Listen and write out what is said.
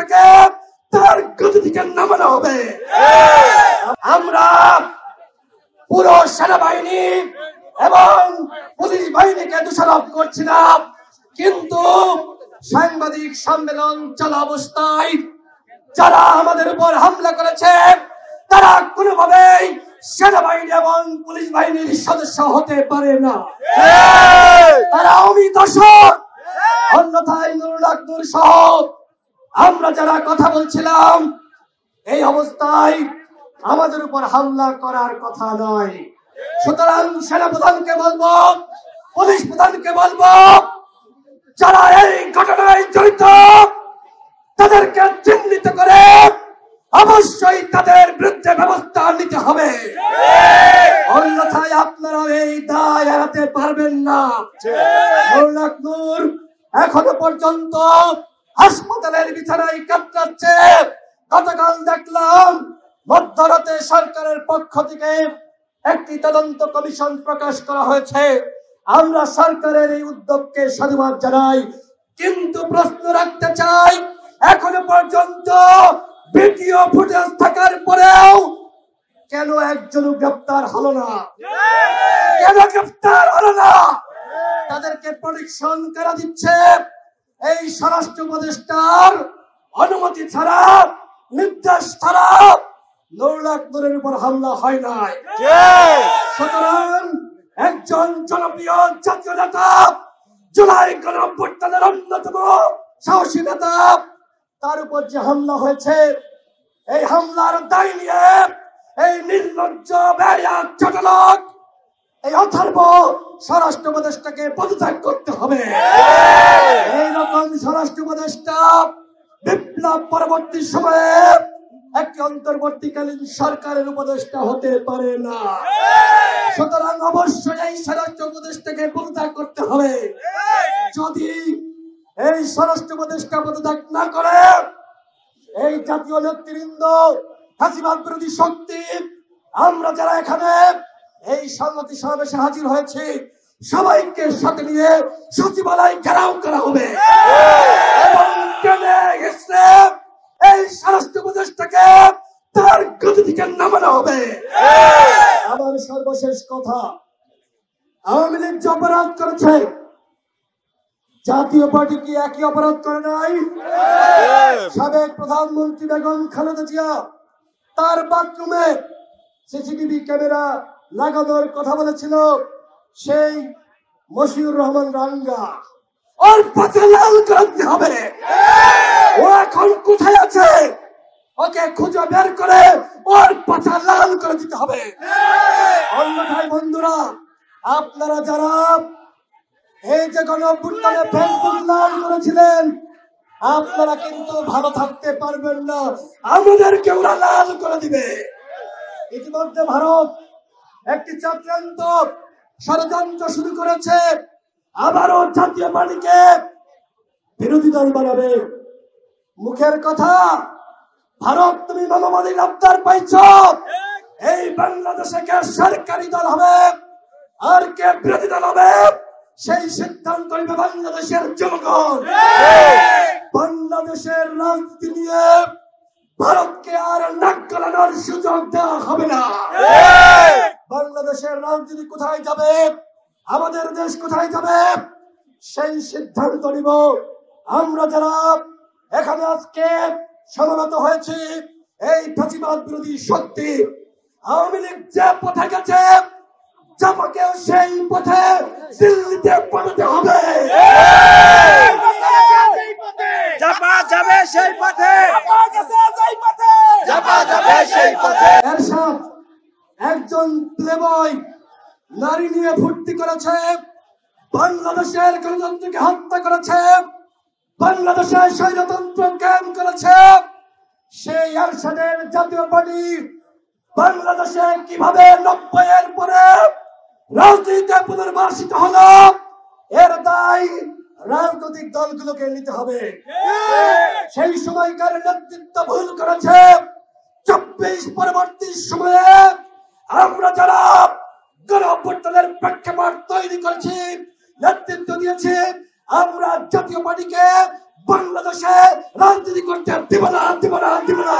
থেকে তার গতি থেকে নামানো হবে। আমরা পুরো সেনাবাহিনী এবং পুলিশ বাহিনীকে দোষারোপ করছি না, কিন্তু সাংবাদিক সম্মেলন চলা অবস্থায় যারা আমাদের উপর হামলা করেছে তারা কোনোভাবেই সেনাবাহিনী এবং পুলিশ বাহিনীর সদস্য হতে পারে না। তারা আওয়ামী দর্শক, অন্যথায় নুরুল আকবর সহ আমরা যারা কথা বলছিলাম এই অবস্থায় আমাদের উপর হামলা করার কথা নয়। সুতরাং সেনাপ্রধানকে বলবো, পুলিশ প্রধানকে বলবো, যারা এই ঘটনায় জড়িত তাদেরকে চিহ্নিত করে অবশ্যই তাদের বিরুদ্ধে ব্যবস্থা নিতে হবে, অন্যথায় আপনারা এই দায় এড়াতে পারবেন না। নুরুল আকবর এখনো পর্যন্ত হাসপাতালের বিছানায় কাতরাচ্ছে। গতকাল দেখলাম মধ্যরাতে সরকারের পক্ষ থেকে একটি তদন্ত কমিশন প্রকাশ করা হয়েছে। আমরা সরকারের এই উদ্যোগকে সাধুবাদ জানাই, কিন্তু প্রশ্ন রাখতে চাই, এখনো পর্যন্ত ভিডিও ফুটেজ থাকার পরেও কেন একজন গ্রেফতার হলো না? কেন গ্রেফতার হলো না? তাদেরকে প্রোটেকশন কারা দিচ্ছে? এই স্বরাষ্ট্র উপদেষ্টার অনুমতি ছাড়া, নির্দেশ ছাড়া নুরুল আকবরের উপর হামলা হয় নাই। সুতরাং একজন জনপ্রিয় জাতীয় নেতা, জুলাই গণঅভ্যুত্থানের অন্যতম সাহসী নেতা, তার উপর যে হামলা হয়েছে, এই হামলার দায় নিয়ে এই নির্লজ্জ বেয়া চটলক, এই অথর্ব স্বরাষ্ট্র উপদেষ্টাকে পদত্যাগ করতে হবে। এইরকম স্বরাষ্ট্র উপদেষ্টা বিপ্লব পরবর্তী সময়ে একটি অন্তর্বর্তীকালীন সরকারের উপদেষ্টা হতে পারে না। সুতরাং অবশ্যই এই স্বরাষ্ট্র উপদেষ্টাকে পদত্যাগ করতে হবে। যদি এই স্বরাষ্ট্র উপদেষ্টা পদত্যাগ না করে, এই জাতীয় নেতৃবৃন্দ, ফ্যাসিবাদ বিরোধী শক্তি, আমরা যারা এখানে এই সংহতি সমাবেশে হাজির হয়েছি, সবাইকে সাথে নিয়ে সচিবালয় ঘেরাও করা হবে এবং এই স্বরাষ্ট্র উপদেষ্টাকে তার গতি থেকে নামানো হবে। আমার সর্বশেষ কথা, আওয়ামী লীগ যে অপরাধ করেছে, জাতীয় পার্টি কি একই অপরাধ করে নাই? সাবেক প্রধানমন্ত্রী বেগম খালেদা জিয়া তার বাথরুমে সিসিটিভি ক্যামেরা লাগানোর কথা বলেছিল, সেই মশিউর রহমান রাঙ্গা, ওর পাশে লাল করতে হবে। ও এখন কোথায় আছে? ওকে খুঁজে বের করে ওর পাশে লাল করে দিতে হবে। অন্যথায় বন্ধুরা, আপনারা যারা এই যে গণঅভ্যুত্থানে ফেসবুক লাল করেছিলেন, আপনারা কিন্তু ভালো থাকতে পারবেন না, আমাদেরকে ওরা লাল করে দিবে। ইতিমধ্যে ভারত একটি চক্রান্ত ষড়যন্ত্র শুরু করেছে, আবারও জাতীয় পার্টিকে বিরোধী দল বানাবে। মুখের কথা, ভারত তুমি মানবাধিক রপ্তার পাইছ, এই বাংলাদেশে কে সরকারি দল হবে আর কে বিরোধী দল হবে সেই সিদ্ধান্ত নিবে বাংলাদেশের জনগণ। বাংলাদেশের রাজনীতি নিয়ে ভারতকে আর নাক গলানোর সুযোগ দেওয়া হবে না। বাংলাদেশের রাজনীতি কোথায় যাবে, আমাদের দেশ কোথায় যাবে, সেই সিদ্ধান্ত নিব আমরা যারা এখানে আজকে সমবেত হয়েছি। এই ফ্যাসিবাদ বিরোধী শক্তি আওয়ামী লীগ যে পথে গেছে, জামাকেও সেই পথে দিল্লিতে পাঠাতে হবে। জাপা যাবে সেই পথে, জাপা যাবে সেই পথে। এরশাদ একজন প্লেবয় নারী নিয়ে ফুর্তি করেছে, বাংলাদেশের গণতন্ত্রকে হত্যা করেছে, বাংলাদেশের স্বৈরতন্ত্র কায়েম করেছে। সেই এরশাদের জাতীয় পার্টি বাংলাদেশে কিভাবে 90-এর পরে রাজনীতিতে পুনর্বাসিত হলো, এর দায় রাজনৈতিক দলগুলোকে নিতে হবে। সেই সময়কার নেতৃত্ব ভুল করেছে। 24 পরবর্তী সময়ে আমরা যারা গণঅভ্যুত্থানের প্রেক্ষাপট তৈরি করেছি, নেতৃত্ব দিয়েছি, আমরা জাতীয় পার্টিকে বাংলাদেশে রাজনীতি করতে দিব না, দিব না, দিব না।